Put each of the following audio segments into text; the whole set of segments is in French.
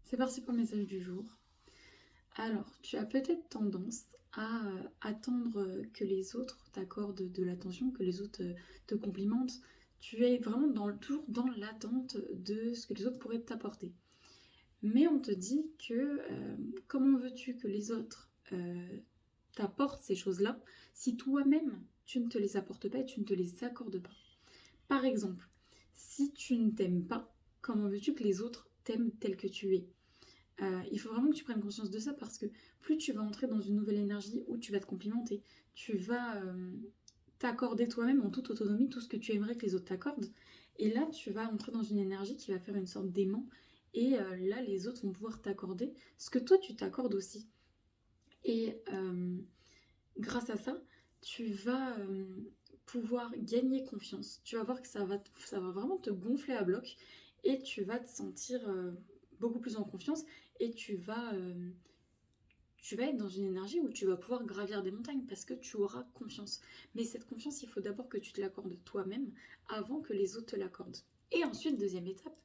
C'est parti pour le message du jour. Alors, tu as peut-être tendance à attendre que les autres t'accordent de l'attention, que les autres te complimentent. Tu es vraiment toujours dans l'attente de ce que les autres pourraient t'apporter. Mais on te dit que comment veux-tu que les autres t'apportent ces choses-là si toi-même tu ne te les apportes pas et tu ne te les accordes pas. Par exemple, si tu ne t'aimes pas, comment veux-tu que les autres t'aiment tel que tu es? Il faut vraiment que tu prennes conscience de ça parce que plus tu vas entrer dans une nouvelle énergie où tu vas te complimenter, tu vas t'accorder toi-même en toute autonomie tout ce que tu aimerais que les autres t'accordent. Et là, tu vas entrer dans une énergie qui va faire une sorte d'aimant. Et là, les autres vont pouvoir t'accorder ce que toi, tu t'accordes aussi. Et grâce à ça, tu vas pouvoir gagner confiance. Tu vas voir que ça va vraiment te gonfler à bloc et tu vas te sentir beaucoup plus en confiance et tu vas être dans une énergie où tu vas pouvoir gravir des montagnes parce que tu auras confiance. Mais cette confiance, il faut d'abord que tu te l'accordes toi-même avant que les autres te l'accordent. Et ensuite, deuxième étape,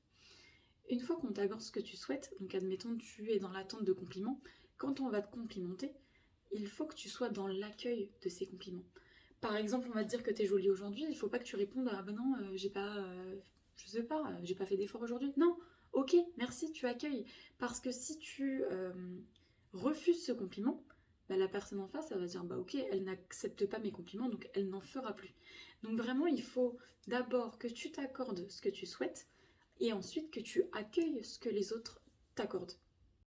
une fois qu'on t'accorde ce que tu souhaites, donc admettons tu es dans l'attente de compliments, quand on va te complimenter, il faut que tu sois dans l'accueil de ces compliments. Par exemple, on va te dire que tu es jolie aujourd'hui, il faut pas que tu répondes à ah ben non, j'ai pas je sais pas, j'ai pas fait d'effort aujourd'hui. Non, ok, merci, tu accueilles. Parce que si tu refuses ce compliment, bah, la personne en face, elle va dire bah ok, elle n'accepte pas mes compliments, donc elle n'en fera plus. Donc vraiment, il faut d'abord que tu t'accordes ce que tu souhaites et ensuite que tu accueilles ce que les autres t'accordent.